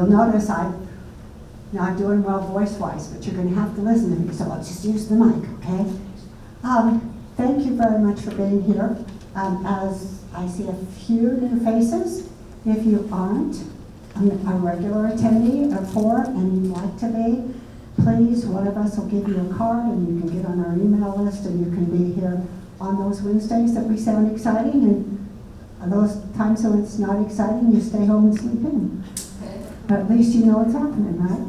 You'll notice I'm not doing well voice-wise, but you're going to have to listen to me, so I'll just use the mic, okay? Thank you very much for being here. As I see a few new faces, if you aren't a regular attendee or for and you'd like to be, please, one of us will give you a card and you can get on our email list and you can be here on those Wednesdays that we sound exciting, and those times when it's not exciting, you stay home and sleep in. But at least you know what's happening, right?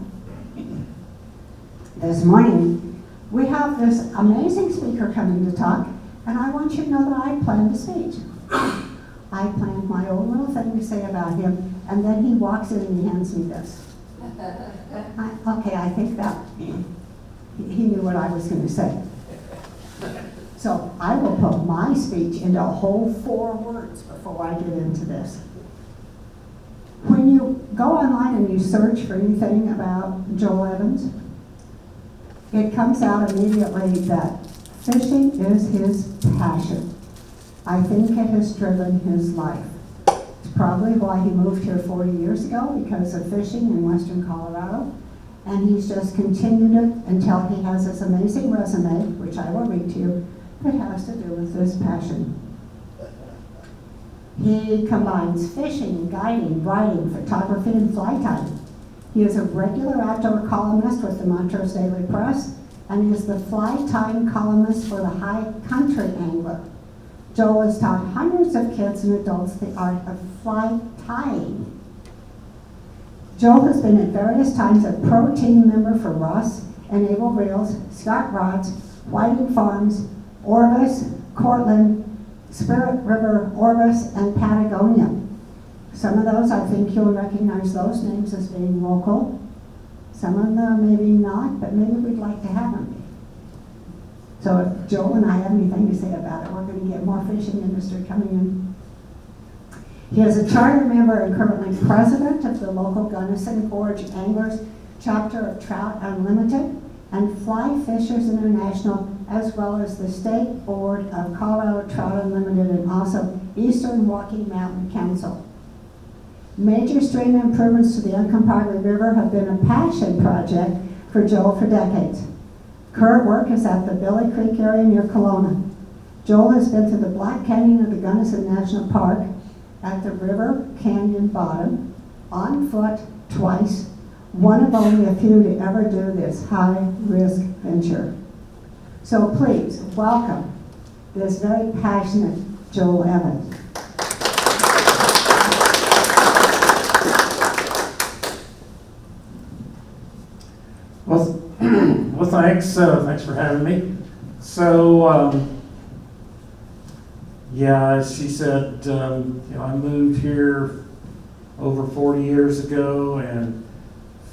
This morning, we have this amazing speaker coming to talk, and I want you to know that I planned a speech. I planned my own little thing to say about him, and then he walks in and he hands me this. I think that he knew what I was going to say. So I will put my speech into a whole 4 words before I get into this. When you go online and you search for anything about Joel Evans, it comes out immediately that fishing is his passion. I think it has driven his life. It's probably why he moved here 40 years ago, because of fishing in western Colorado. And he's just continued it until he has this amazing resume, which I will read to you, that has to do with this passion. He combines fishing, guiding, writing, photography, and fly tying. He is a regular outdoor columnist with the Montrose Daily Press, and he is the fly tying columnist for the High Country Angler. Joel has taught hundreds of kids and adults the art of fly tying. Joel has been at various times a pro team member for Ross, Enable Reels, Scott Rods, Whiting Farms, Orvis, Cortland, Spirit River, Orvis, and Patagonia. Some of those, I think you'll recognize those names as being local. Some of them maybe not, but maybe we'd like to have them be. So if Joel and I have anything to say about it, we're going to get more fishing industry coming in. He is a charter member and currently president of the local Gunnison Gorge Anglers chapter of Trout Unlimited and Fly Fishers International, as well as the State Board of Colorado Trout Unlimited and also Eastern Rocky Mountain Council. Major stream improvements to the Uncompahgre River have been a passion project for Joel for decades. Current work is at the Billy Creek area near Kelowna. Joel has been to the Black Canyon of the Gunnison National Park, at the River Canyon bottom, on foot twice, one of only a few to ever do this high-risk venture. So please, welcome this very passionate Joel Evans. Well, thanks for having me. So, yeah, as she said, I moved here over 40 years ago, and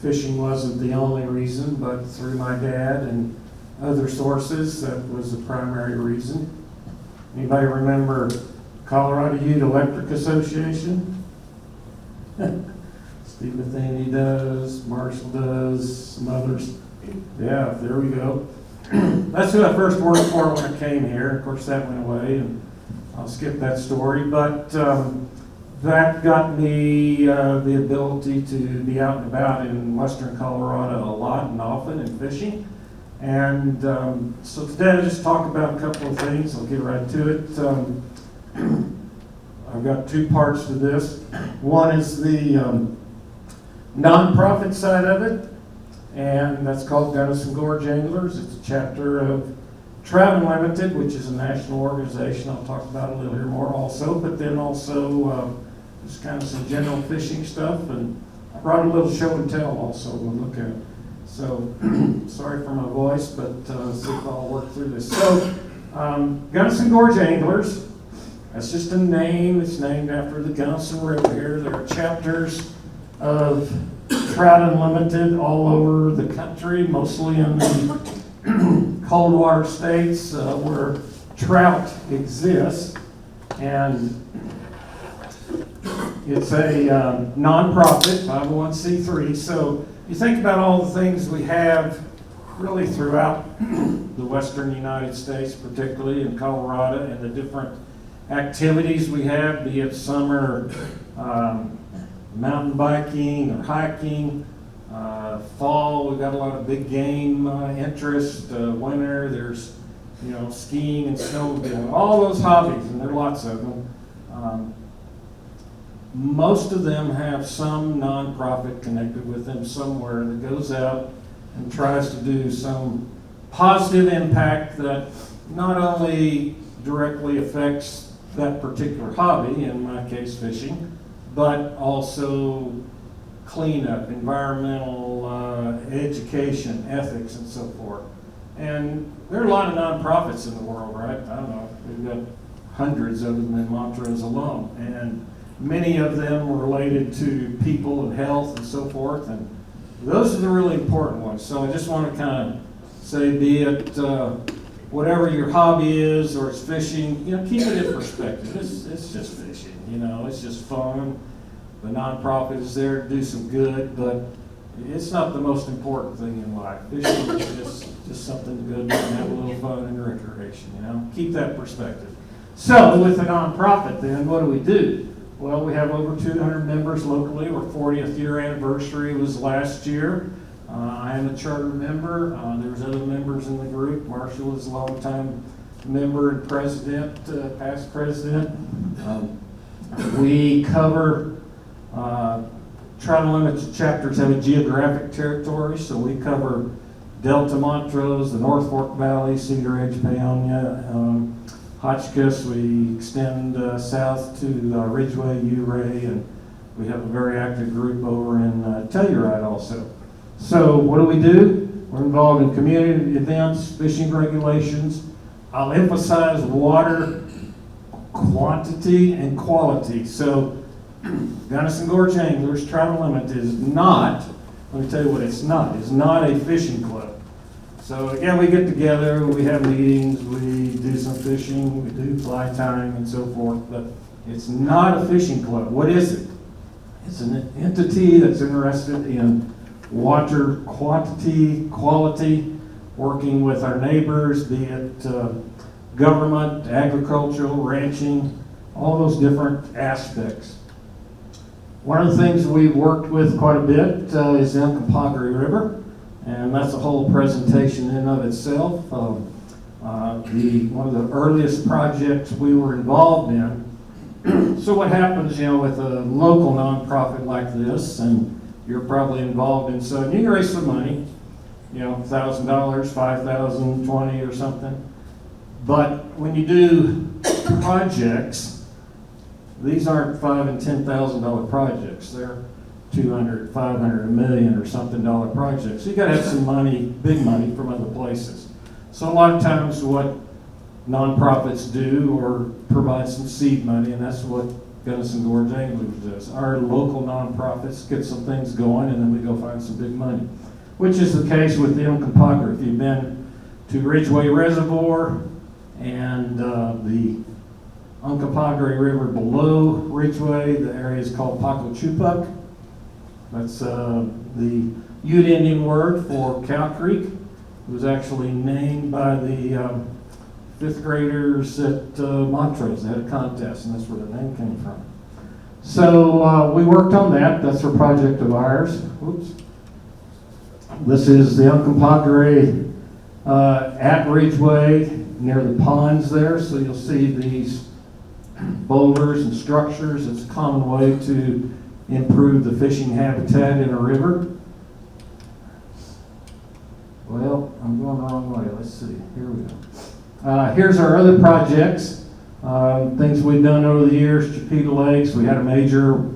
fishing wasn't the only reason, but through my dad and other sources, that was the primary reason. Anybody remember Colorado Ute Electric Association? Steve Matheny does, Marshall does, some others. Yeah, there we go. That's who I first worked for when I came here. Of course, that went away, and I'll skip that story. But that got me the ability to be out and about in western Colorado a lot and often and fishing. And so today I'll just talk about a couple of things. I'll get right to it. I've got 2 parts to this. One is the nonprofit side of it, and that's called Gunnison Gorge Anglers. It's a chapter of Trout Unlimited, which is a national organization. I'll talk about it a little here more also, but then also just kind of some general fishing stuff, and I brought a little show and tell also we'll look at. So, sorry for my voice, but see if I'll work through this. So, Gunnison Gorge Anglers, that's just a name. It's named after the Gunnison River here. There are chapters of Trout Unlimited all over the country, mostly in the cold water states where trout exists. And it's a nonprofit, 501c3. So you think about all the things we have really throughout the western United States, particularly in Colorado, and the different activities we have, be it summer mountain biking or hiking. Fall, we've got a lot of big game interest. Winter, there's skiing and snowboarding, all those hobbies, and there are lots of them. Most of them have some nonprofit connected with them somewhere that goes out and tries to do some positive impact that not only directly affects that particular hobby, in my case fishing, but also cleanup, environmental, education, ethics, and so forth. And there are a lot of nonprofits in the world, right? I don't know, we've got hundreds of them in Montrose alone, and many of them are related to people and health and so forth, and those are the really important ones. So I just want to kind of say, be it whatever your hobby is, or it's fishing, keep it in perspective. It's just fishing, it's just fun. The nonprofit is there to do some good, but it's not the most important thing in life. Fishing is just something to go do and have a little fun and recreation, Keep that perspective. So with the nonprofit then, what do? Well, we have over 200 members locally. Our 40th year anniversary was last year. I am a charter member. There's other members in the group. Marshall is a longtime member and president, past president. We cover Trout Unlimited chapters have a geographic territory, so we cover Delta Montrose, the North Fork Valley, Cedar Edge, Paonia, Hotchkiss. We extend south to Ridgeway, Ouray, and we have a very active group over in Telluride also. So what do? We're involved in community events, fishing regulations. I'll emphasize water quantity and quality. So Gunnison Gorge Anglers, Trout Unlimited is not, let me tell you what it's not a fishing club. So again, we get together, we have meetings, we do some fishing, we do fly tying and so forth, but it's not a fishing club. What is it? It's an entity that's interested in water quantity, quality, working with our neighbors, be it government, agricultural, ranching, all those different aspects. One of the things we've worked with quite a bit is the Uncompahgre River, and that's a whole presentation in and of itself. One of the earliest projects we were involved in. So what happens, with a local nonprofit like this, and you're probably involved in some, you can raise some money, $1,000, $5,000, $20 or something. But when you do projects, these aren't $5,000 and $10,000 projects. They're $200,000, $500,000, $1 million or something dollar projects. So you got to have some money, big money from other places. So a lot of times what nonprofits do or provide some seed money, and that's what Gunnison Gorge Anglers does. Our local nonprofits get some things going, and then we go find some big money, which is the case with the Uncompahgre. If you've been to Ridgeway Reservoir and the Uncompahgre River below Ridgeway, the area is called Paco Chupac. That's the Ute Indian word for Cow Creek. It was actually named by the fifth graders at Montrose. They had a contest, and that's where the name came from. So we worked on that. That's a project of ours. Oops. This is the Uncompahgre at Ridgeway near the ponds there. So you'll see these boulders and structures. It's a common way to improve the fishing habitat in a river. Well, I'm going the wrong way. Let's see. Here we go. Here's our other projects. Things we've done over the years. Chipeta Lakes. We had a major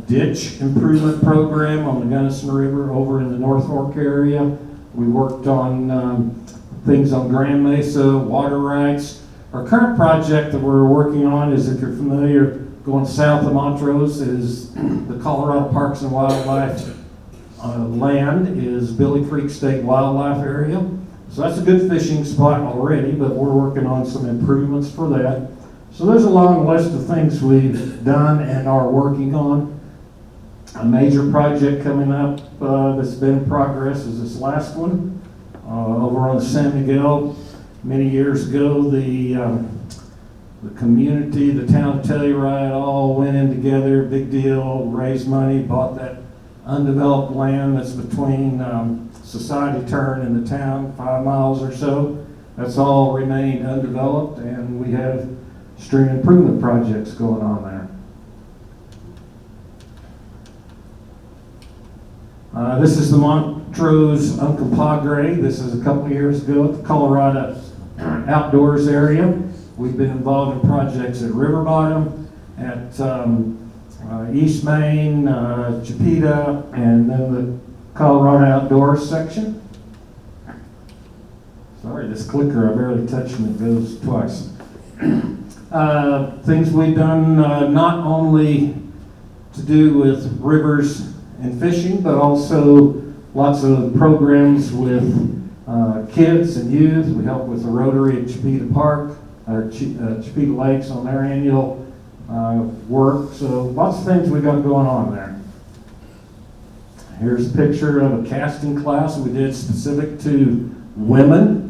ditch improvement program on the Gunnison River over in the North Fork area. We worked on things on Grand Mesa, water rights. Our current project that we're working on is, if you're familiar, going south of Montrose, is the Colorado Parks and Wildlife land is Billy Creek State Wildlife Area. So that's a good fishing spot already, but we're working on some improvements for that. So there's a long list of things we've done and are working on. A major project coming up that's been in progress is this last one over on San Miguel. Many years ago, the the community, the town of Telluride all went in together, big deal, raised money, bought that undeveloped land that's between Society Turn and the town, 5 miles or so. That's all remained undeveloped, and we have stream improvement projects going on there. This is the Montrose Uncompahgre. This is a couple of years ago at the Colorado outdoors area. We've been involved in projects at River Bottom, at East Main, Chipeta, and then the Colorado Outdoors section. Sorry, this clicker, I barely touched and it goes twice. Things we've done not only to do with rivers and fishing, but also lots of programs with kids and youth. We help with the Rotary at Chipeta Park, or Chipeta Lakes on their annual work. So lots of things we got going on there. Here's a picture of a casting class we did specific to women.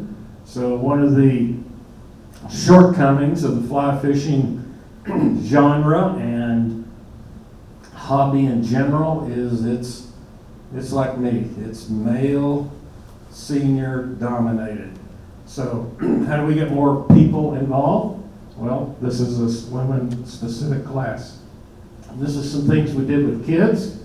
So one of the shortcomings of the fly fishing genre and hobby in general is it's like me. It's male, senior dominated. So how do we get more people involved? Well, this is a women specific class. This is some things we did with kids.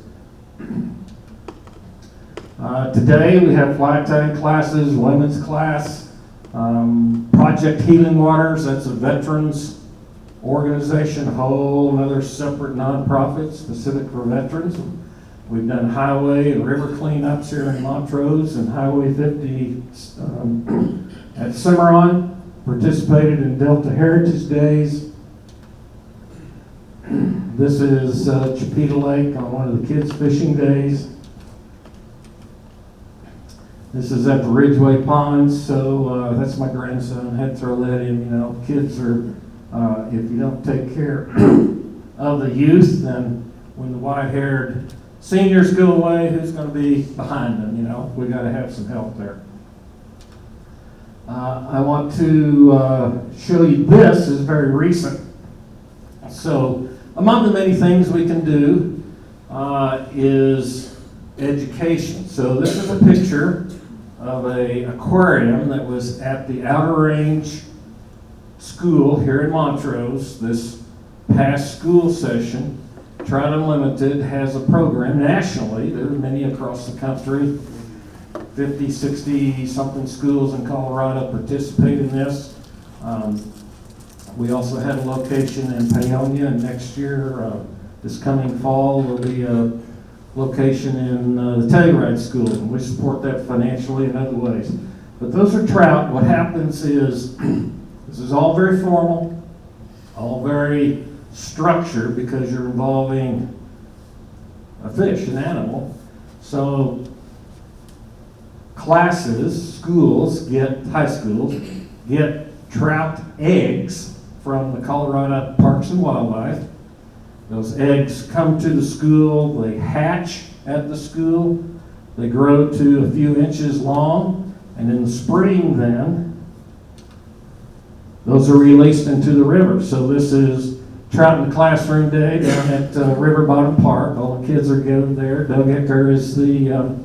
Today we have fly tying classes, women's class, Project Healing Waters, that's a veterans organization, a whole another separate nonprofit specific for veterans. We've done highway and river cleanups here in Montrose and Highway 50 at Cimarron, participated in Delta Heritage Days. This is Chipeta Lake on one of the kids' fishing days. This is at the Ridgeway Ponds, so that's my grandson. Had to throw that in. You know, kids are, if you don't take care of the youth, then when the white-haired seniors go away, who's going to be behind them? You know, we got to have some help there. I want to show you this is very recent. So among the many things we can do is education. So this is a picture of an aquarium that was at the Outer Range School here in Montrose. This past school session, Trout Unlimited has a program nationally. There are many across the country. 50, 60 something schools in Colorado participate in this. We also had a location in Paonia, and next year, this coming fall, there'll be a location in the Telluride School, and we support that financially in other ways. But those are trout. What happens is, this is all very formal, all very structured, because you're involving a fish, an animal. So classes, schools high schools get trout eggs from the Colorado Parks and Wildlife. Those eggs come to the school, they hatch at the school, they grow to a few inches long, and in the spring then, those are released into the river. So this is Trout in the Classroom Day down at River Bottom Park. All the kids are gathered there. Doug Ecker is the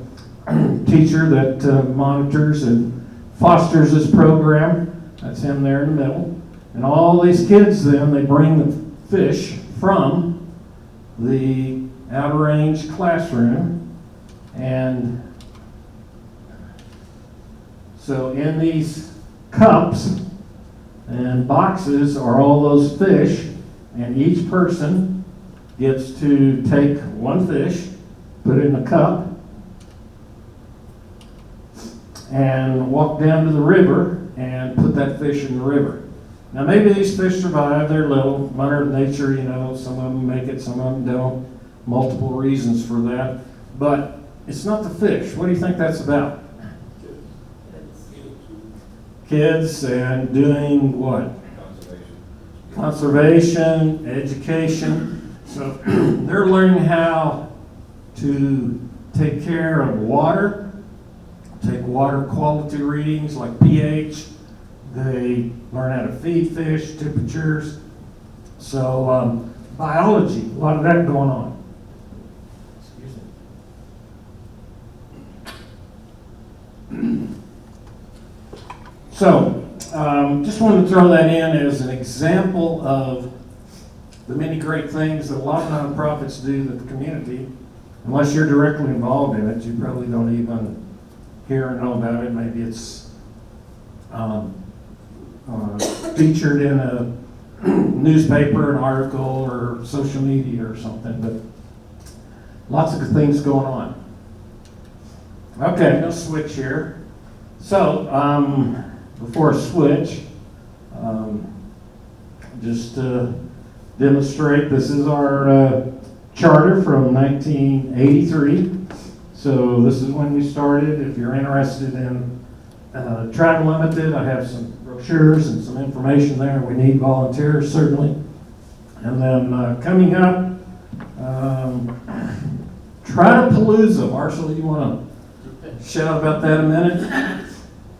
teacher that monitors and fosters this program. That's him there in the middle. And all these kids then, they bring the fish from the Outer Range classroom, and so in these cups and boxes are all those fish, and each person gets to take one fish, put it in a cup, and walk down to the river and put that fish in the river. Now maybe these fish survive, they're little, Mother Nature, you know, some of them make it, some of them don't. Multiple reasons for that. But it's not the fish. What do you think that's about? Kids and doing what? Conservation, education. So they're learning how to take care of water, take water quality readings like pH. They learn how to feed fish, temperatures. So biology, a lot of that going on. Excuse me. So, just wanted to throw that in as an example of the many great things that a lot of nonprofits do to the community. Unless you're directly involved in it, you probably don't even hear or know about it. Maybe it's featured in a newspaper, an article, or social media or something, but lots of good things going on. Okay, I'm going to switch here. So, before I switch, just to demonstrate, this is our charter from 1983. So this is when we started. If you're interested in Trout Unlimited, I have some brochures and some information there. We need volunteers, certainly. And then coming up, Troutapalooza. Marshall, you want to shout about that a minute?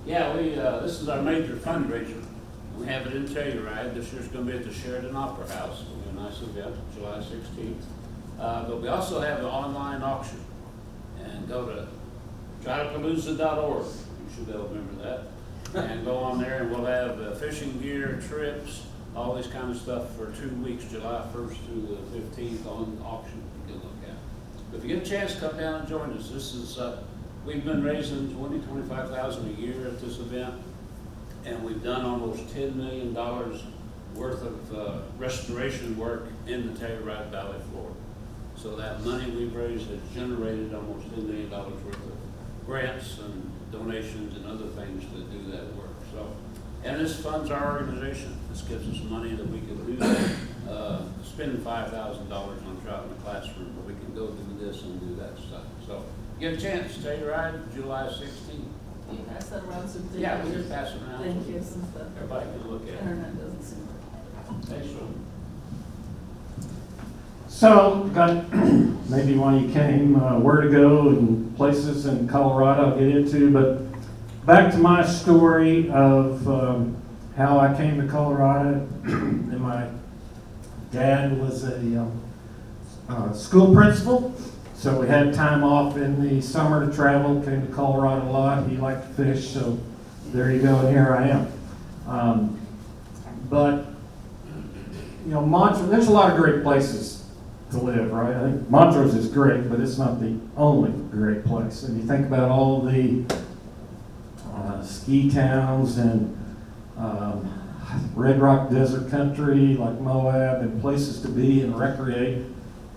Yeah, this is our major fundraiser. We have it in Telluride. This year's going to be at the Sheridan Opera House. It'll be a nice event, July 16th. But we also have an online auction. And go to troutapalooza.org. You should be able to remember that. And go on there, and we'll have fishing gear, trips, all this kind of stuff for 2 weeks, July 1st through the 15th on auction you can look at. But if you get a chance, come down and join us. This is, we've been raising $25,000 a year at this event, and we've done almost $10 million worth of restoration work in the Telluride Valley floor. So that money we've raised has generated almost $10 million worth of grants and donations and other things to do that work. So, and this funds our organization. This gives us money that we can do, spend $5,000 on trout in the classroom, but we can go do this and do that stuff. So, get a chance, Telluride, July 16th. Can you pass that around so that Yeah, we just pass it around. Thank you, since the Everybody can look at it. internet doesn't seem. Thanks, Sean. So, got maybe why you came, where to go, and places in Colorado I'll get into, but back to my story of how I came to Colorado. And my dad was a school principal, so we had time off in the summer to travel, came to Colorado a lot. He liked to fish, so there you go, and here I am. But, you know, Montrose, there's a lot of great places to live, right? I think Montrose is great, but it's not the only great place. And you think about all the ski towns and Red Rock Desert Country like Moab and places to be and recreate.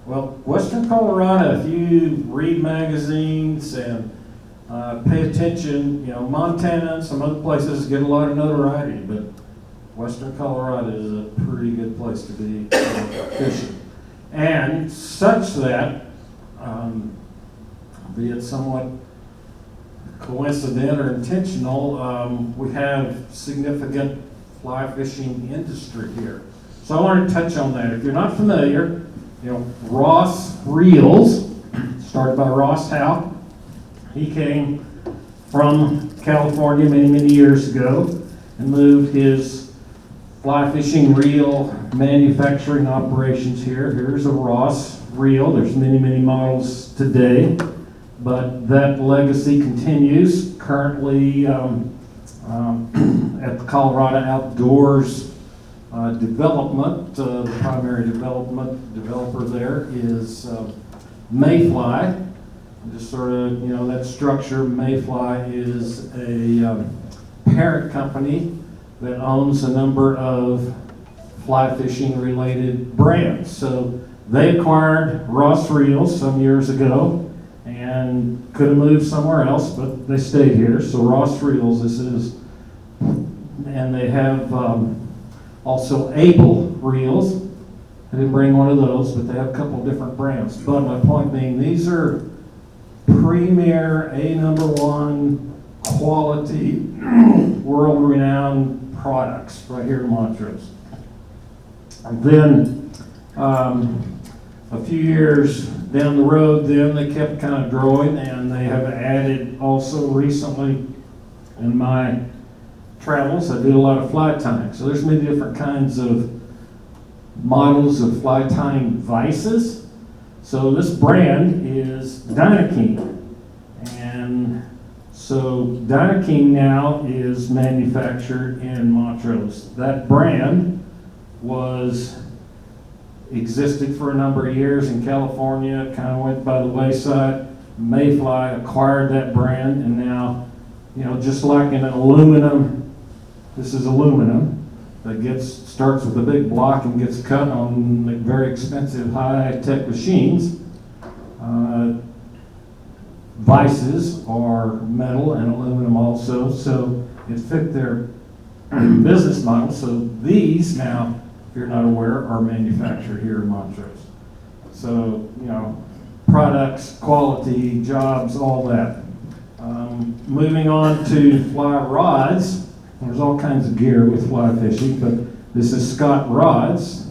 Well, Western Colorado, if you read magazines and pay attention, you know, Montana and some other places get a lot of notoriety, but Western Colorado is a pretty good place to be fishing. And such that, be it somewhat coincidental or intentional, we have significant fly fishing industry here. So I want to touch on that. If you're not familiar, you know, Ross Reels, started by Ross Howe. He came from California many, many years ago and moved his fly fishing reel manufacturing operations here. Here's a Ross reel. There's many, many models today, but that legacy continues. Currently at the Colorado Outdoors Development, the primary developer there is Mayfly. Just sort of, you know, that structure. Mayfly is a parent company that owns a number of fly fishing related brands. So they acquired Ross Reels some years ago and could have moved somewhere else, but they stayed here. So Ross Reels, this is, and they have also Able Reels. I didn't bring one of those, but they have a couple different brands. But my point being, these are premier, #1 quality, world-renowned products right here in Montrose. And then a few years down the road, then they kept kind of growing, and they have added also recently, in my travels, I do a lot of fly tying. So there's many different kinds of models of fly tying vices. So this brand is Dynaking. And so Dynaking now is manufactured in Montrose. That brand existed for a number of years in California, kind of went by the wayside. Mayfly acquired that brand, and now, just like in an aluminum, this is aluminum that starts with a big block and gets cut on like very expensive high-tech machines. Vices are metal and aluminum also, so it fit their business model. So these now, if you're not aware, are manufactured here in Montrose. So, products, quality, jobs, all that. Moving on to fly rods. There's all kinds of gear with fly fishing, but this is Scott Rods.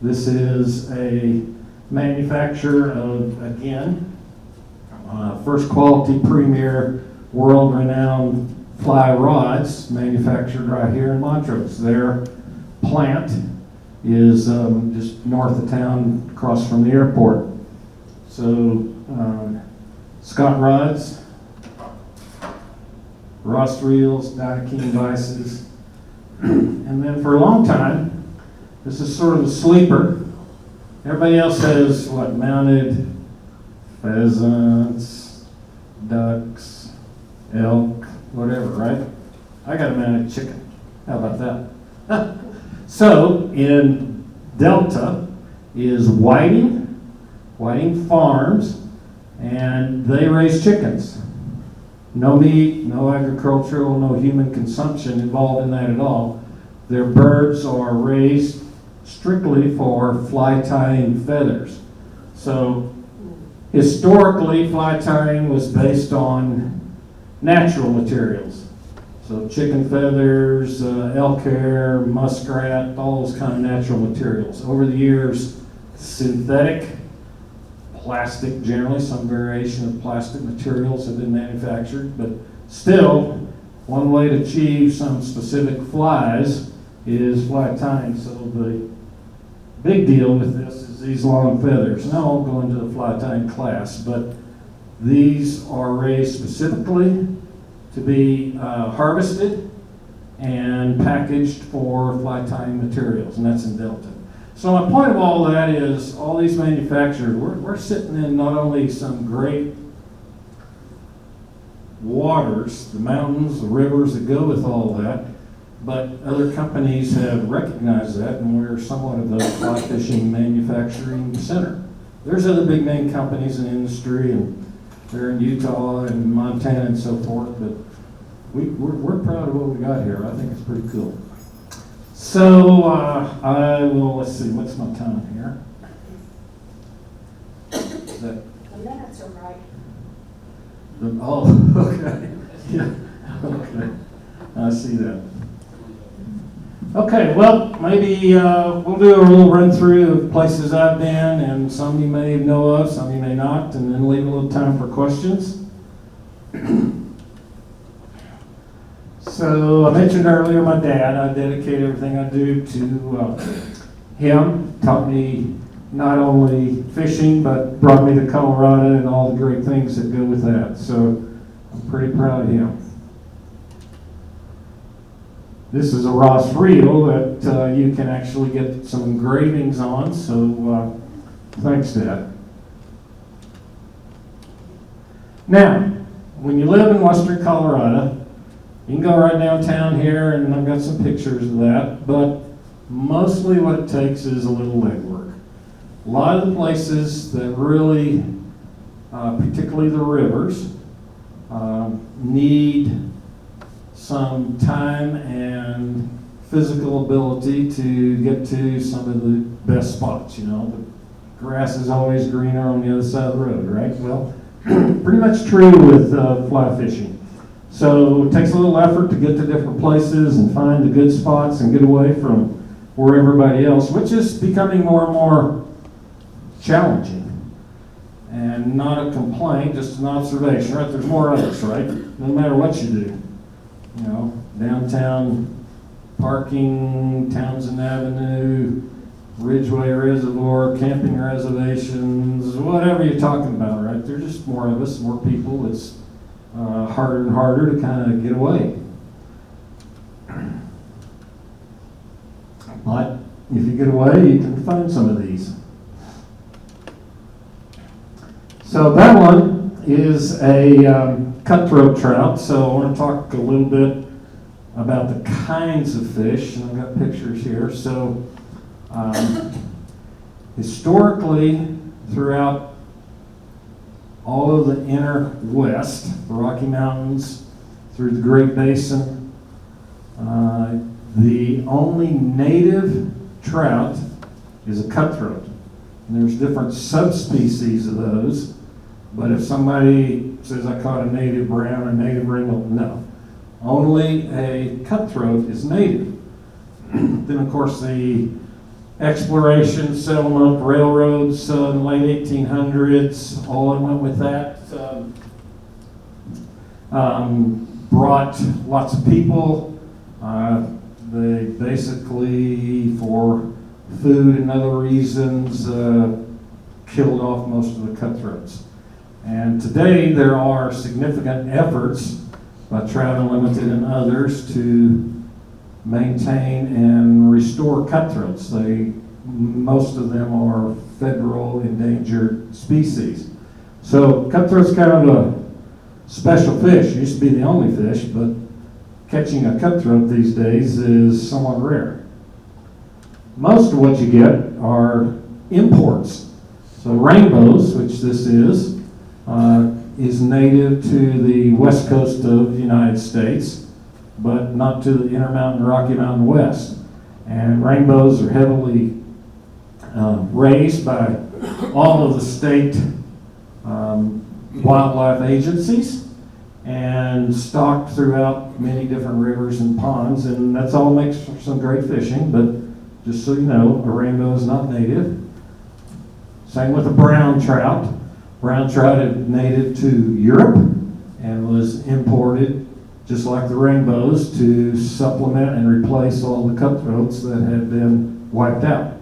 This is a manufacturer of, again, first quality, premier, world-renowned fly rods manufactured right here in Montrose. Their plant is just north of town, across from the airport. So, Scott Rods, Ross Reels, Dynaking Vices, and then for a long time, this is sort of a sleeper. Everybody else has mounted pheasants, ducks, elk, whatever, right? I got a mounted chicken. How about that? So in Delta is Whiting Farms, and they raise chickens. No meat, no agricultural, no human consumption involved in that at all. Their birds are raised strictly for fly tying feathers. So historically, fly tying was based on natural materials. So chicken feathers, elk hair, muskrat, all those kind of natural materials. Over the years, synthetic, plastic generally, some variation of plastic materials have been manufactured, but still, one way to achieve some specific flies is fly tying. So the big deal with this is these long feathers. Now I won't go into the fly tying class, but these are raised specifically to be harvested and packaged for fly tying materials, and that's in Delta. So my point of all that is all these manufacturers, we're sitting in not only some great waters, the mountains, the rivers that go with all that, but other companies have recognized that, and we're somewhat of a fly fishing manufacturing center. There's other big name companies in the industry, and they're in Utah and Montana and so forth, but we're proud of what we got here. I think it's pretty cool. So I will, let's see, what's my time here? Is that, The minutes are right. oh, okay. Yeah, okay. I see that. Okay, well, maybe we'll do a little run through of places I've been, and some you may know of, some you may not, and then leave a little time for questions. So I mentioned earlier my dad. I dedicate everything I do to him. Taught me not only fishing, but brought me to Colorado and all the great things that go with that. So I'm pretty proud of him. This is a Ross reel that you can actually get some engravings on, so thanks, Dad. Now, when you live in western Colorado, you can go right downtown here, and I've got some pictures of that, but mostly what it takes is a little legwork. A lot of the places that really, particularly the rivers, need some time and physical ability to get to some of the best spots. The grass is always greener on the other side of the road, right? Well, pretty much true with fly fishing. So it takes a little effort to get to different places and find the good spots and get away from where everybody else, which is becoming more and more challenging. And not a complaint, just an observation, right? There's more of us, right? No matter what you do. downtown parking, Townsend Avenue, Ridgeway Reservoir, camping reservations, whatever you're talking about, right? There's just more of us, more people. It's harder and harder to kind of get away. But if you get away, you can find some of these. So that one is a cutthroat trout. So I want to talk a little bit about the kinds of fish, and I've got pictures here. So historically, throughout all of the inner west, the Rocky Mountains, through the Great Basin, the only native trout is a cutthroat. And there's different subspecies of those, but if somebody says I caught a native brown or native ringlet, no. Only a cutthroat is native. Then of course the exploration, settlement, railroads in the late 1800s, all that went with that. Brought lots of people. They basically, for food and other reasons, killed off most of the cutthroats. And today there are significant efforts by Trout Unlimited and others to maintain and restore cutthroats. Most of them are federal endangered species. So cutthroat's kind of a special fish. It used to be the only fish, but catching a cutthroat these days is somewhat rare. Most of what you get are imports. So rainbows, which this is native to the west coast of the United States, but not to the Intermountain Rocky Mountain West. And rainbows are heavily raised by all of the state wildlife agencies and stocked throughout many different rivers and ponds, and that's all makes for some great fishing, but just so you know, a rainbow is not native. Same with a brown trout. Brown trout is native to Europe and was imported just like the rainbows to supplement and replace all the cutthroats that had been wiped out.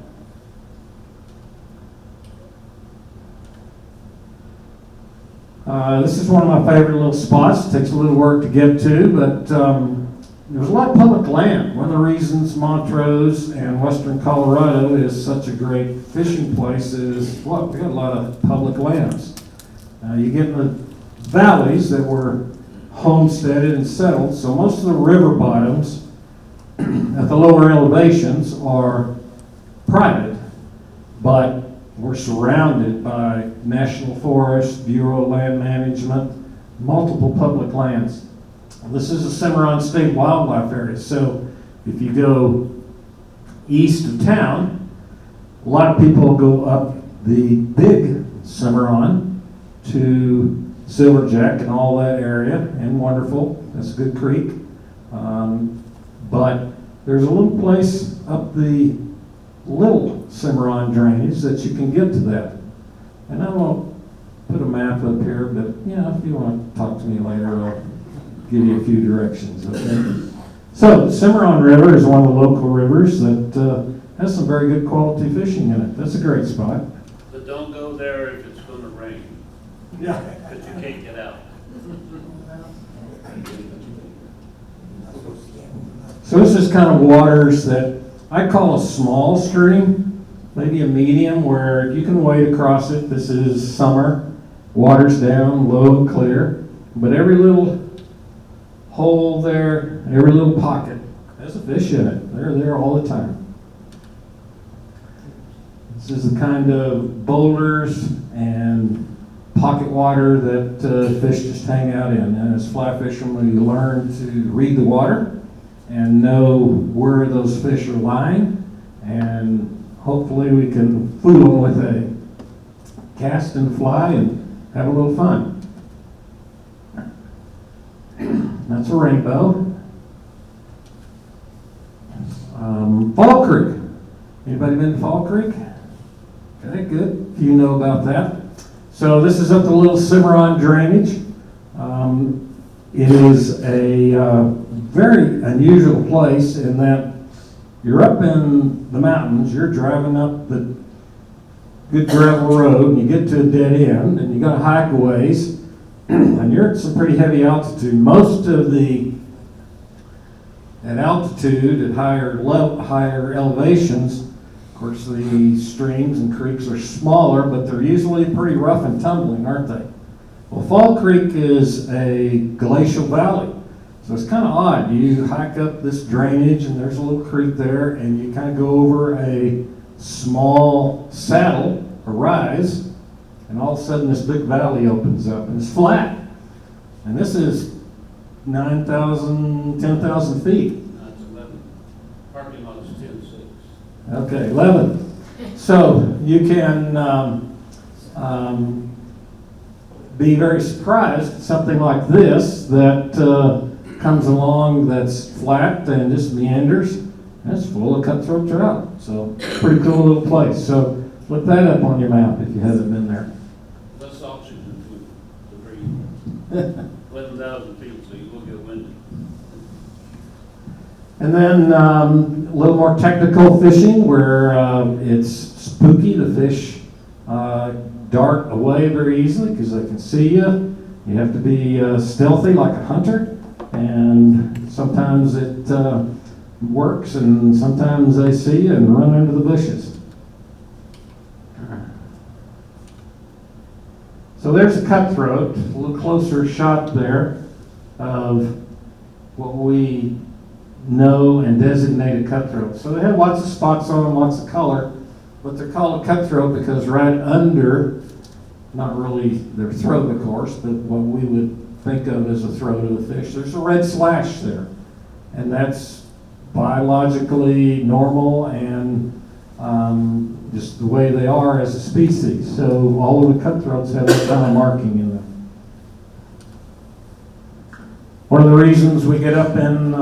This is one of my favorite little spots. It takes a little work to get to, but there's a lot of public land. One of the reasons Montrose and western Colorado is such a great fishing place is, look, we got a lot of public lands. You get in the valleys that were homesteaded and settled, so most of the river bottoms at the lower elevations are private, but we're surrounded by National Forest, Bureau of Land Management, multiple public lands. This is a Cimarron State Wildlife Area, so if you go east of town, a lot of people go up the big Cimarron to Silverjack and all that area, and Wonderful, that's a good creek. But there's a little place up the little Cimarron drainage that you can get to that. And I won't put a map up here, but if you want to talk to me later, I'll give you a few directions, okay? So, Cimarron River is one of the local rivers that has some very good quality fishing in it. That's a great spot. But don't go there if it's going to rain, Yeah. because you can't get out. So this is kind of waters that I call a small stream, maybe a medium, where you can wade across it. This is summer, water's down, low and clear, but every little hole there, every little pocket has a fish in it. They're there all the time. This is the kind of boulders and pocket water that fish just hang out in. And as fly fishermen, we learn to read the water and know where those fish are lying, and hopefully we can fool them with a cast and fly and have a little fun. That's a rainbow. Fall Creek. Anybody been to Fall Creek? Okay, good. You know about that. So this is up the little Cimarron drainage. It is a very unusual place in that you're up in the mountains, you're driving up the good gravel road, and you get to a dead end, and you got to hike a ways, and you're at some pretty heavy altitude. Most of at altitude, at higher elevations, of course, the streams and creeks are smaller, but they're usually pretty rough and tumbling, aren't they? Well, Fall Creek is a glacial valley, so it's kind of odd. You hike up this drainage, and there's a little creek there, and you kind of go over a small saddle, a rise, and all of a sudden this big valley opens up, and it's flat. And this is 9,000, 10,000 feet. That's 11. Parking lot is 10.6. Okay, 11. So you can be very surprised at something like this that comes along that's flat and just meanders, and it's full of cutthroat trout. So pretty cool little place. So look that up on your map if you haven't been there. Less oxygen to breathe. 11,000 feet, so you will get winded. And then a little more technical fishing where it's spooky. The fish dart away very easily because they can see you. You have to be stealthy like a hunter, and sometimes it works, and sometimes they see you and run into the bushes. So there's a cutthroat, a little closer shot there of what we know and designate a cutthroat. So they have lots of spots on them, lots of color, but they're called a cutthroat because right under, not really their throat, of course, but what we would think of as the throat of the fish, there's a red slash there. And that's biologically normal and just the way they are as a species. So all of the cutthroats have that kind of marking in them. One of the reasons we get up in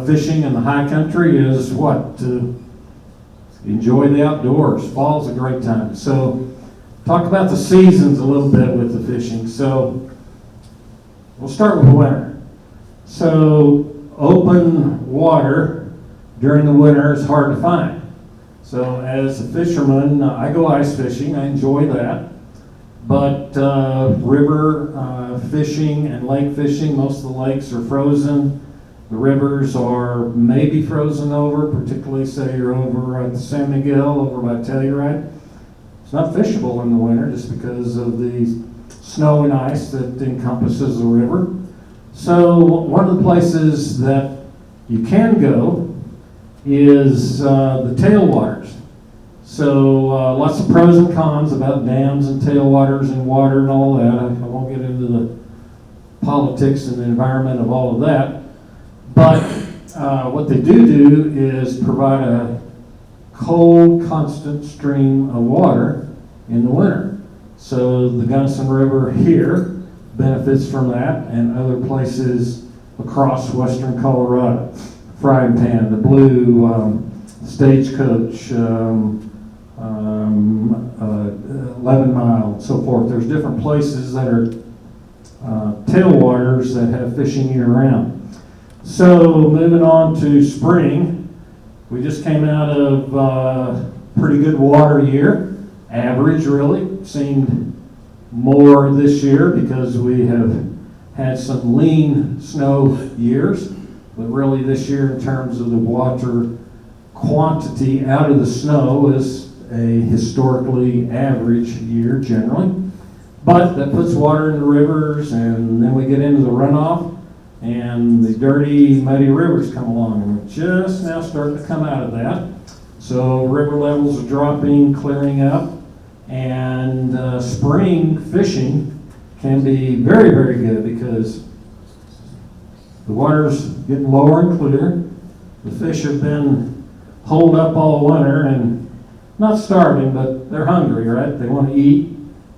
fishing in the high country is what? To enjoy the outdoors. Fall's a great time. So talk about the seasons a little bit with the fishing. So we'll start with the winter. So open water during the winter is hard to find. So as a fisherman, I go ice fishing. I enjoy that. But river fishing and lake fishing, most of the lakes are frozen. The rivers are maybe frozen over, particularly say you're over at the San Miguel, over by Telluride. It's not fishable in the winter just because of the snow and ice that encompasses the river. So one of the places that you can go is the tailwaters. So lots of pros and cons about dams and tailwaters and water and all that. I won't get into the politics and the environment of all of that. But what they do is provide a cold, constant stream of water in the winter. So the Gunnison River here benefits from that, and other places across western Colorado. Frying Pan, the Blue, Stagecoach, 11 Mile, and so forth. There's different places that are tailwaters that have fishing year-round. So moving on to spring, we just came out of a pretty good water year, average really. Seemed more this year because we have had some lean snow years, but really this year in terms of the water quantity out of the snow is a historically average year generally. But that puts water in the rivers, and then we get into the runoff, and the dirty, muddy rivers come along, and we're just now starting to come out of that. So river levels are dropping, clearing up, and spring fishing can be very, very good because the water's getting lower and clear. The fish have been holed up all winter and not starving, but they're hungry, right? They want to eat.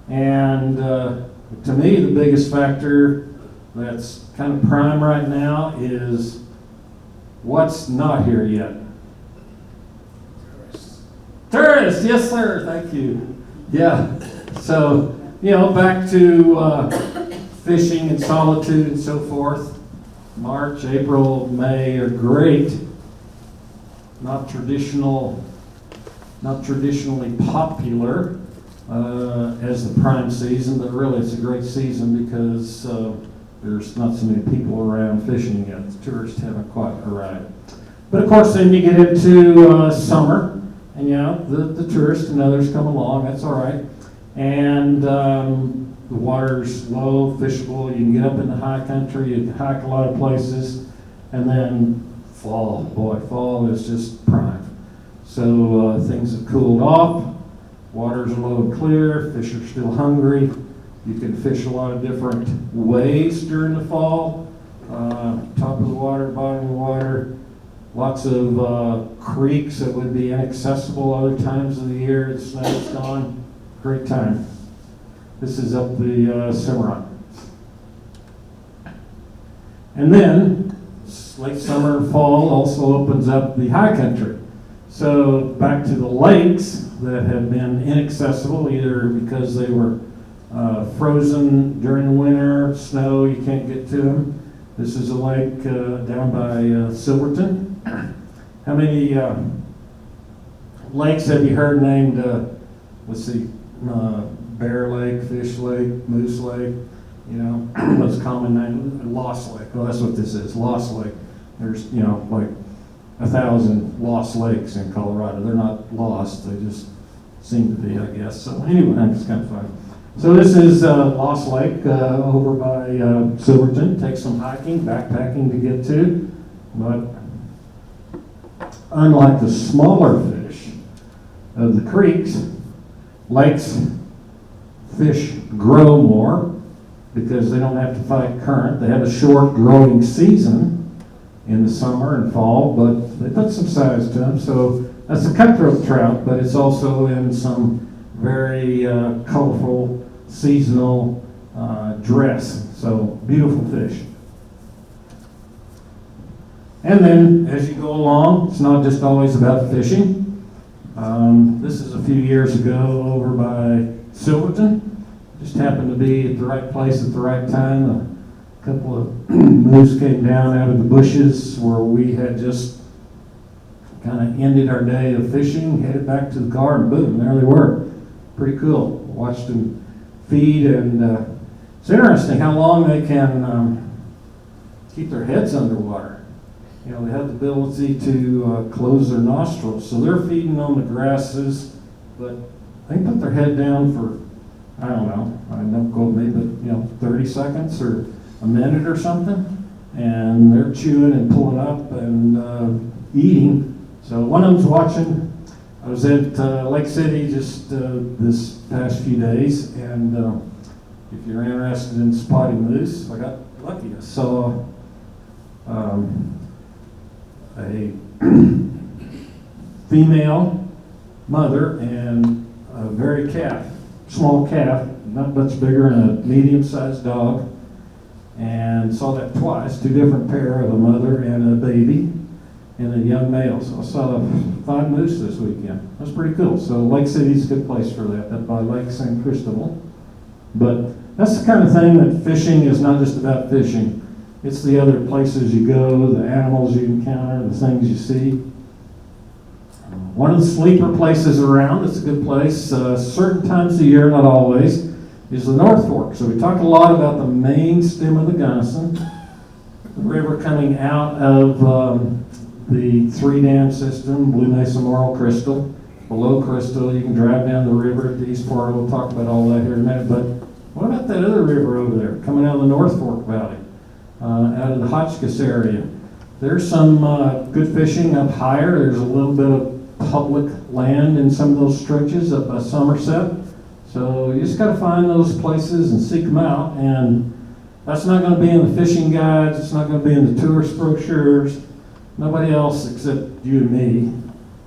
And to me, the biggest factor that's kind of prime right now is what's not here yet. Tourists, yes sir, thank you. Yeah, so, back to fishing and solitude and so forth. March, April, May are great. Not traditionally popular as the prime season, but really it's a great season because there's not so many people around fishing yet. The tourists haven't quite arrived. But of course, then you get into summer, and the tourists and others come along. That's all right. And the water's low, fishable. You can get up in the high country. You can hike a lot of places. And then fall, boy, fall is just prime. So things have cooled off. Water's low and clear. Fish are still hungry. You can fish a lot of different ways during the fall. Top of the water, bottom of the water. Lots of creeks that would be inaccessible other times of the year. The snow's gone. Great time. This is up the Cimarron. And then late summer and fall also opens up the high country. So back to the lakes that have been inaccessible, either because they were frozen during the winter, snow, you can't get to them. This is a lake down by Silverton. How many lakes have you heard named, let's see, Bear Lake, Fish Lake, Moose Lake, most common name, Lost Lake. Well, that's what this is, Lost Lake. There's, like 1,000 lost lakes in Colorado. They're not lost, they just seem to be, I guess. So anyway, it's kind of fun. So this is Lost Lake over by Silverton. Takes some hiking, backpacking to get to, but unlike the smaller fish of the creeks, lakes fish grow more because they don't have to fight current. They have a short growing season in the summer and fall, but they put some size to them. So that's a cutthroat trout, but it's also in some very colorful seasonal dress. So beautiful fish. And then as you go along, it's not just always about fishing. This is a few years ago over by Silverton. Just happened to be at the right place at the right time. A couple of moose came down out of the bushes where we had just kind of ended our day of fishing, headed back to the car, and boom, there they were. Pretty cool. Watched them feed, and it's interesting how long they can keep their heads underwater. They have the ability to close their nostrils, so they're feeding on the grasses, but they can put their head down for, I don't quote me, but 30 seconds or a minute or something, and they're chewing and pulling up and eating. So one of them's watching. I was at Lake City just this past few days, and if you're interested in spotting moose, I got lucky. I saw a female mother and a very small calf, not much bigger than a medium-sized dog, and saw that twice, two different pair of a mother and a baby and a young male. So I saw 5 moose this weekend. That's pretty cool. So Lake City's a good place for that, up by Lake San Cristobal. But that's the kind of thing that fishing is not just about fishing. It's the other places you go, the animals you encounter, the things you see. One of the sleeper places around, it's a good place, certain times of year, not always, is the North Fork. So we talk a lot about the main stem of the Gunnison, the river coming out of the 3-dam system, Blue Mesa, Morro, Crystal. Below Crystal, you can drive down the river at the East Fork. We'll talk about all that here in a minute. But what about that other river over there, coming out of the North Fork Valley, out of the Hotchkiss area? There's some good fishing up higher. There's a little bit of public land in some of those stretches up by Somerset. So you just got to find those places and seek them out. And that's not going to be in the fishing guides. It's not going to be in the tourist brochures. Nobody else except you and me,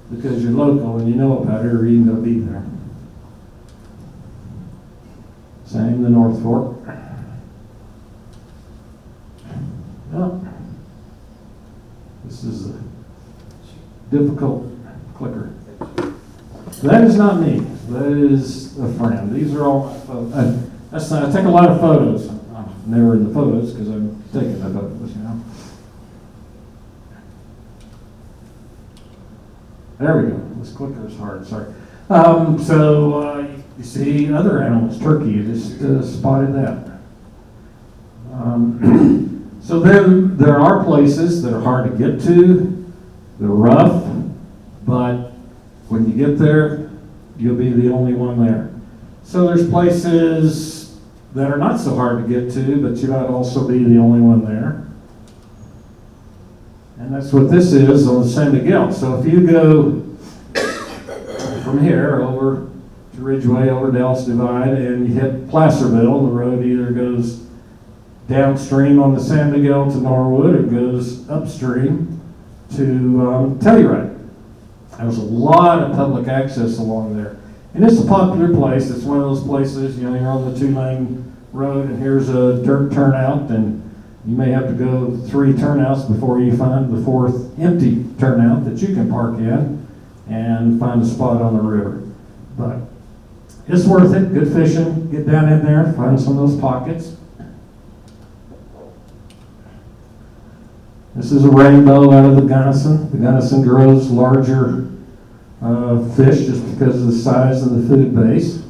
because you're local and you know about it, or even going to be there. Same the North Fork. Well, this is a difficult clicker. That is not me. That is a friend. These are all I take a lot of photos. I'm never in the photos because I'm taking the photos, There we go. This clicker is hard, sorry. You see other animals, turkey, you just spotted that. So then there are places that are hard to get to, they're rough, but when you get there, you'll be the only one there. So there's places that are not so hard to get to, but you might also be the only one there. And that's what this is on San Miguel. So if you go from here over to Ridgeway, over Dallas Divide, and you hit Placerville, the road either goes downstream on the San Miguel to Norwood, it goes upstream to Telluride. There's a lot of public access along there. And it's a popular place. It's one of those places, you're on the 2-lane road and here's a dirt turnout, and you may have to go 3 turnouts before you find the 4th empty turnout that you can park in and find a spot on the river. But it's worth it. Good fishing. Get down in there, find some of those pockets. This is a rainbow out of the Gunnison. The Gunnison grows larger fish just because of the size of the food base.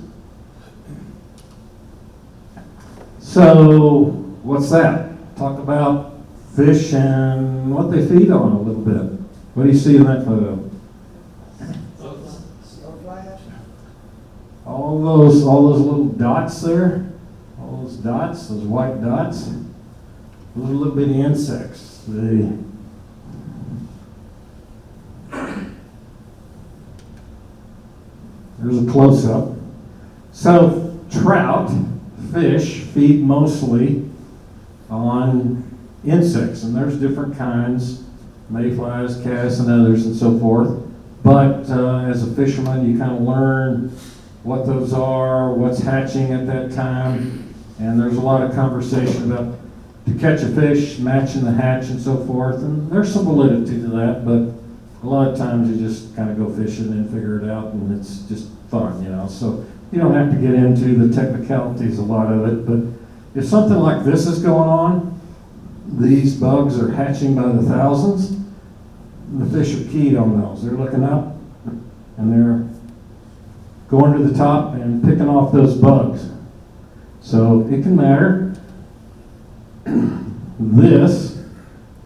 So, what's that? Talk about fish and what they feed on a little bit. What do you see in that photo? All those little dots there, all those dots, those white dots, those are little bitty insects. There's a close-up. So trout, fish, feed mostly on insects, and there's different kinds, mayflies, caddis, and others, and so forth. But as a fisherman, you kind of learn what those are, what's hatching at that time, and there's a lot of conversation about to catch a fish, matching the hatch, and so forth. And there's some validity to that, but a lot of times you just kind of go fishing and figure it out, and it's just fun, So you don't have to get into the technicalities, a lot of it, but if something like this is going on, these bugs are hatching by the thousands, the fish are keyed on those. They're looking up, and they're going to the top and picking off those bugs. So it can matter. This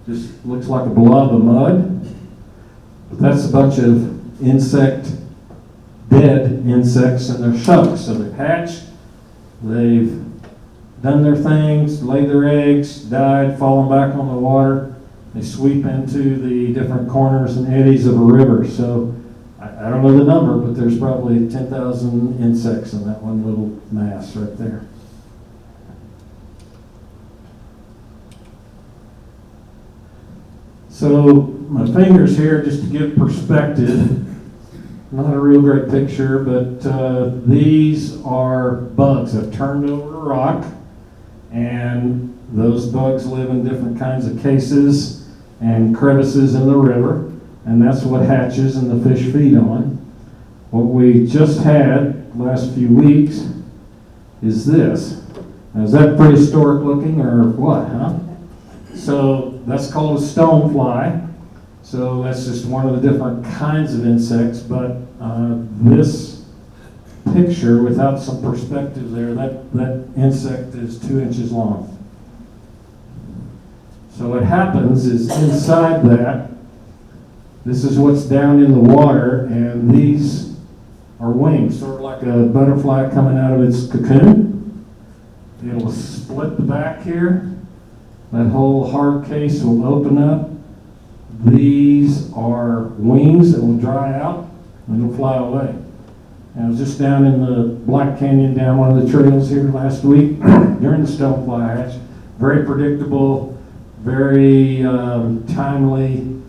just looks like a blob of mud, but that's a bunch of dead insects in their stomachs. So they've hatched, they've done their things, laid their eggs, died, fallen back on the water. They sweep into the different corners and eddies of a river. So I don't know the number, but there's probably 10,000 insects in that one little mass right there. So my fingers here, just to give perspective, not a real great picture, but these are bugs that turned over a rock, and those bugs live in different kinds of cases and crevices in the river, and that's what hatches and the fish feed on. What we just had last few weeks is this. Now, is that prehistoric looking or what, huh? So that's called a stonefly. So that's just one of the different kinds of insects, but this picture, without some perspective there, that insect is 2 inches long. So what happens is inside that, this is what's down in the water, and these are wings, sort of like a butterfly coming out of its cocoon. It'll split the back here. That whole hard case will open up. These are wings that will dry out and it'll fly away. And I was just down in the Black Canyon, down one of the trails here last week during the stonefly hatch. Very predictable, very timely,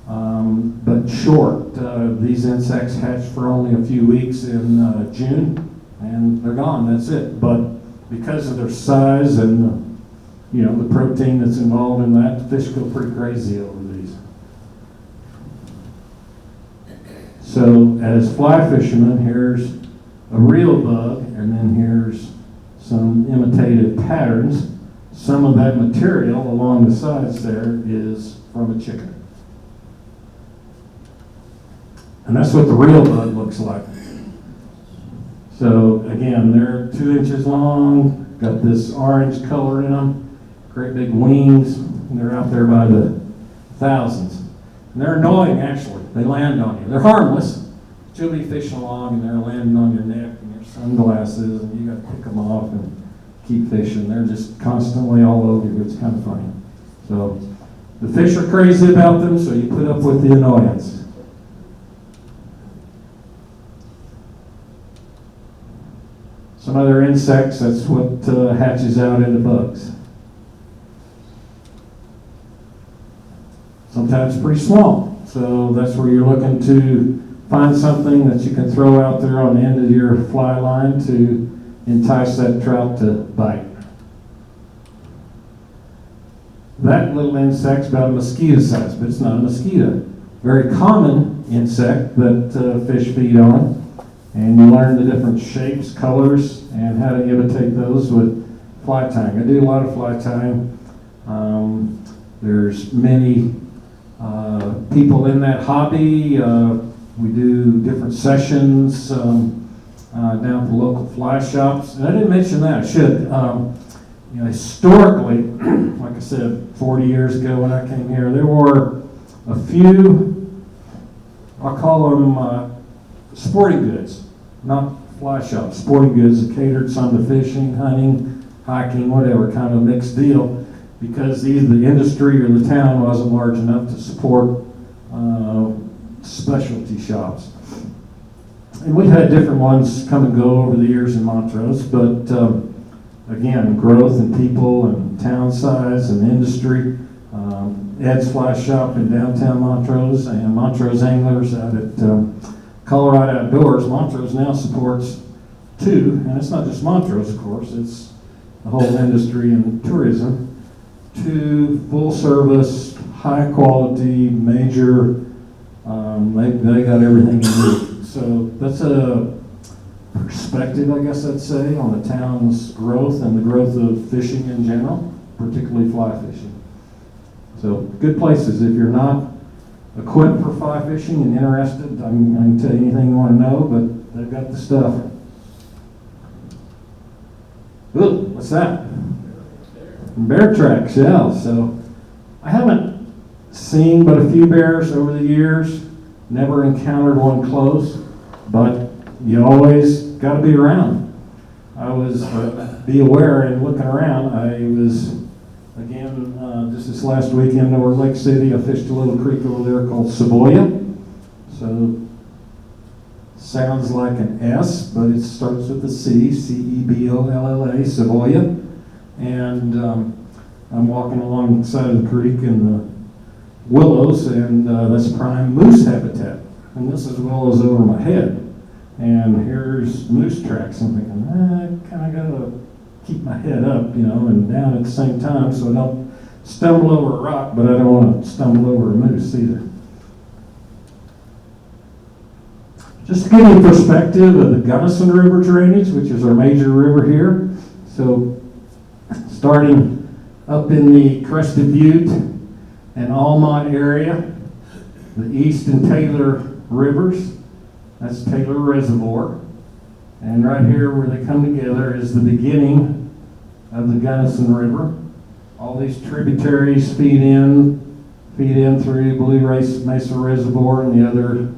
but short. These insects hatch for only a few weeks in June, and they're gone. That's it. But because of their size and the protein that's involved in that, fish go pretty crazy over these. So as fly fishermen, here's a real bug, and then here's some imitated patterns. Some of that material along the sides there is from a chicken. And that's what the real bug looks like. So again, they're 2 inches long, got this orange color in them, great big wings, and they're out there by the thousands. And they're annoying, actually. They land on you. They're harmless, but you'll be fishing along and they're landing on your neck and your sunglasses, and you got to pick them off and keep fishing. They're just constantly all over you. It's kind of funny. So the fish are crazy about them, so you put up with the annoyance. Some other insects, that's what hatches out into bugs. Sometimes pretty small, so that's where you're looking to find something that you can throw out there on the end of your fly line to entice that trout to bite. That little insect's about a mosquito size, but it's not a mosquito. Very common insect that fish feed on. And you learn the different shapes, colors, and how to imitate those with fly tying. I do a lot of fly tying. There's many people in that hobby. We do different sessions down at the local fly shops. And I didn't mention that, I should. Historically, like I said, 40 years ago when I came here, there were a few, I'll call them sporting goods, not fly shops, sporting goods that catered some to fishing, hunting, hiking, whatever, kind of a mixed deal, because either the industry or the town wasn't large enough to support specialty shops. And we've had different ones come and go over the years in Montrose, but again, growth in people and town size and industry. Ed's Fly Shop in downtown Montrose and Montrose Anglers out at Colorado Outdoors. Montrose now supports 2, and it's not just Montrose, of course, it's the whole industry in tourism. 2 full-service, high-quality, major, they got everything you need. So that's a perspective, I guess I'd say, on the town's growth and the growth of fishing in general, particularly fly fishing. So good places. If you're not equipped for fly fishing and interested, I can tell you anything you want to know, but they've got the stuff. Ooh, what's that? Bear tracks, yeah. So I haven't seen but a few bears over the years, never encountered one close, but you always got to be around. I was, be aware and looking around. I was, again, just this last weekend over Lake City, I fished a little creek over there called Cebolla. So, sounds like an S, but it starts with a C, C-E-B-O-L-L-A, Cebolla. And I'm walking alongside of the creek in the willows, and that's prime moose habitat. And this is willows over my head. And here's moose tracks. I'm thinking, I kind of got to keep my head up, and down at the same time so I don't stumble over a rock, but I don't want to stumble over a moose either. Just to give you a perspective of the Gunnison River drainage, which is our major river here. So starting up in the Crested Butte and Almont area, the East and Taylor rivers, that's Taylor Reservoir. And right here where they come together is the beginning of the Gunnison River. All these tributaries feed in through Blue Mesa Reservoir and the other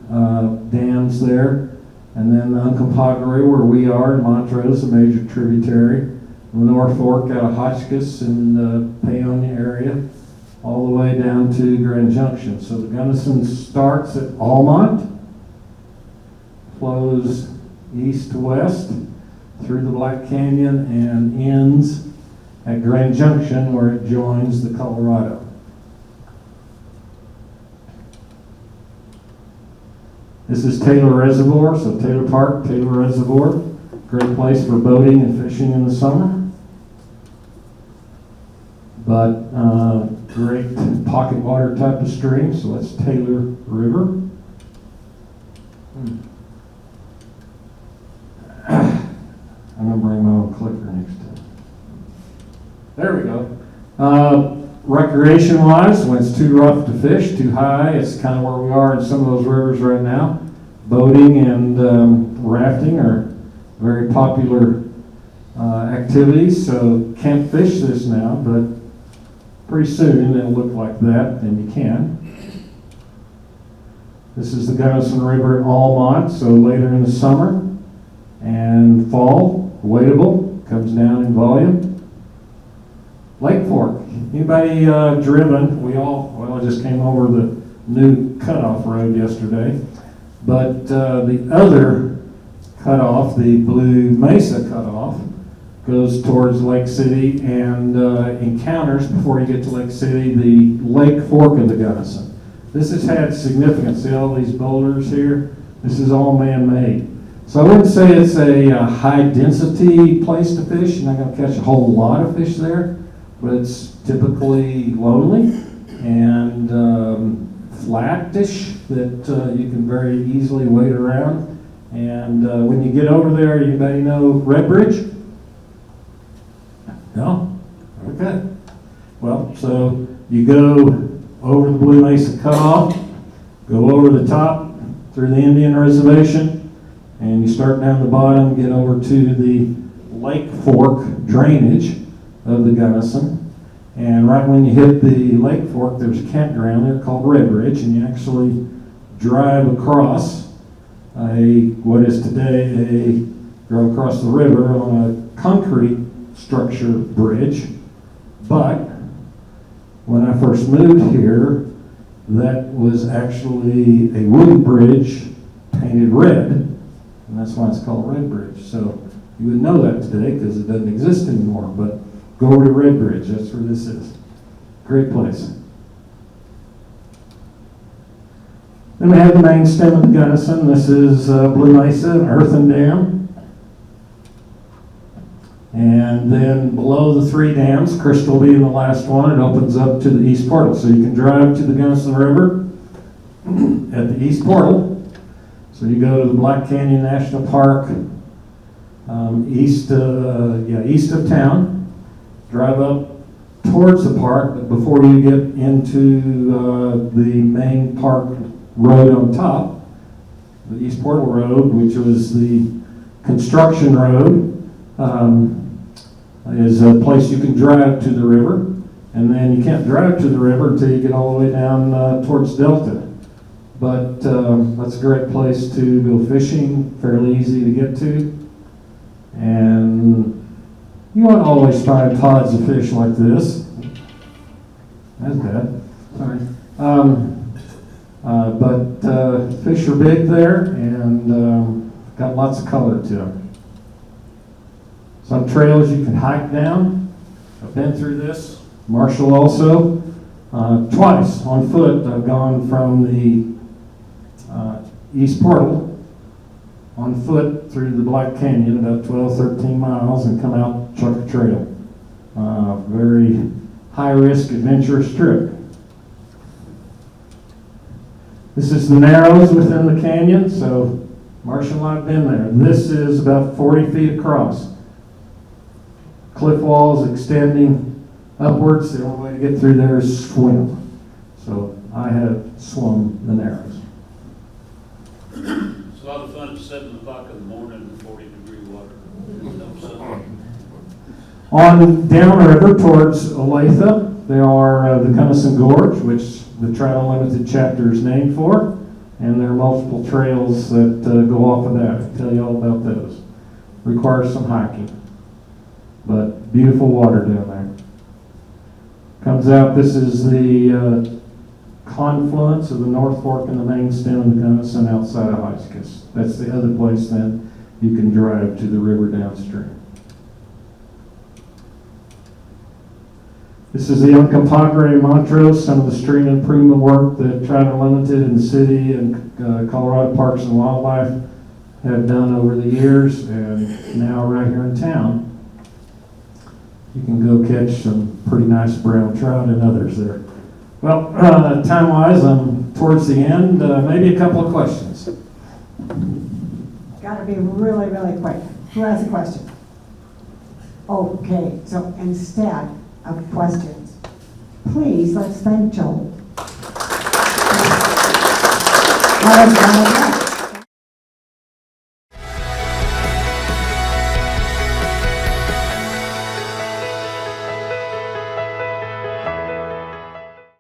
dams there. And then the Uncompahgre, where we are in Montrose, a major tributary. Lenore Fork out of Hotchkiss in the Paonia area, all the way down to Grand Junction. So the Gunnison starts at Almont, flows east to west through the Black Canyon and ends at Grand Junction where it joins the Colorado. This is Taylor Reservoir, so Taylor Park, Taylor Reservoir. Great place for boating and fishing in the summer. But great pocket water type of stream, so that's Taylor River. I'm going to bring my own clicker next time. There we go. Recreation-wise, when it's too rough to fish, too high, it's kind of where we are in some of those rivers right now. boating and rafting are very popular activities, so can't fish this now, but pretty soon it'll look like that, and you can. This is the Gunnison River at Almont, so later in the summer and fall, wadeable, comes down in volume. Lake Fork. Anybody driven? I just came over the new cutoff road yesterday, but the other cutoff, the Blue Mesa cutoff, goes towards Lake City and encounters, before you get to Lake City, the Lake Fork of the Gunnison. This has had significance. See all these boulders here? This is all man-made. So I wouldn't say it's a high-density place to fish. You're not going to catch a whole lot of fish there, but it's typically lonely and flat-ish that you can very easily wade around. And when you get over there, anybody know Red Bridge? No? Okay. Well, so you go over the Blue Mesa Cutoff, go over the top through the Indian Reservation, and you start down the bottom, get over to the Lake Fork drainage of the Gunnison. And right when you hit the Lake Fork, there's a campground there called Red Ridge, and you actually drive across what is today drive across the river on a concrete structure bridge. But when I first moved here, that was actually a wooden bridge painted red, and that's why it's called Red Bridge. So you would know that today because it doesn't exist anymore, but go over to Red Bridge, that's where this is. Great place. Then we have the main stem of the Gunnison. This is Blue Mesa, an earthen dam. And then below the three dams, Crystal being the last one, it opens up to the east portal. So you can drive to the Gunnison River at the east portal. So you go to the Black Canyon National Park, east of town, drive up towards the park, but before you get into the main park road on top, the East Portal Road, which was the construction road, is a place you can drive to the river, and then you can't drive to the river until you get all the way down towards Delta. But that's a great place to go fishing, fairly easy to get to, and you won't always find pods of fish like this. That's bad. Sorry. But fish are big there and got lots of color to them. Some trails you can hike down. I've been through this. Marshall also. Twice on foot I've gone from the East Portal on foot through the Black Canyon, about 12, 13 miles, and come out Chucker Trail. Very high-risk, adventurous trip. This is the Narrows within the canyon, so Marshall and I have been there. This is about 40 feet across. Cliff walls extending upwards. The only way to get through there is swim. So I have swum the Narrows. It's a lot of fun at 7 o'clock in the morning in 40-degree water. On downriver towards Olathe, there are the Gunnison Gorge, which the Trout Unlimited chapter is named for, and there are multiple trails that go off of that. I'll tell you all about those. Requires some hiking, but beautiful water down there. Comes out, this is the confluence of the North Fork and the main stem of the Gunnison outside of Hotchkiss. That's the other place then you can drive to the river downstream. This is the Uncompahgre Montrose, some of the stream improvement work that Trout Unlimited and the city and Colorado Parks and Wildlife have done over the years, and now right here in town, you can go catch some pretty nice brown trout and others there. Well, time-wise, I'm towards the end. Maybe a couple of questions. Got to be really, really quick. Who has a question? Okay, so instead of questions, please let's thank Joel.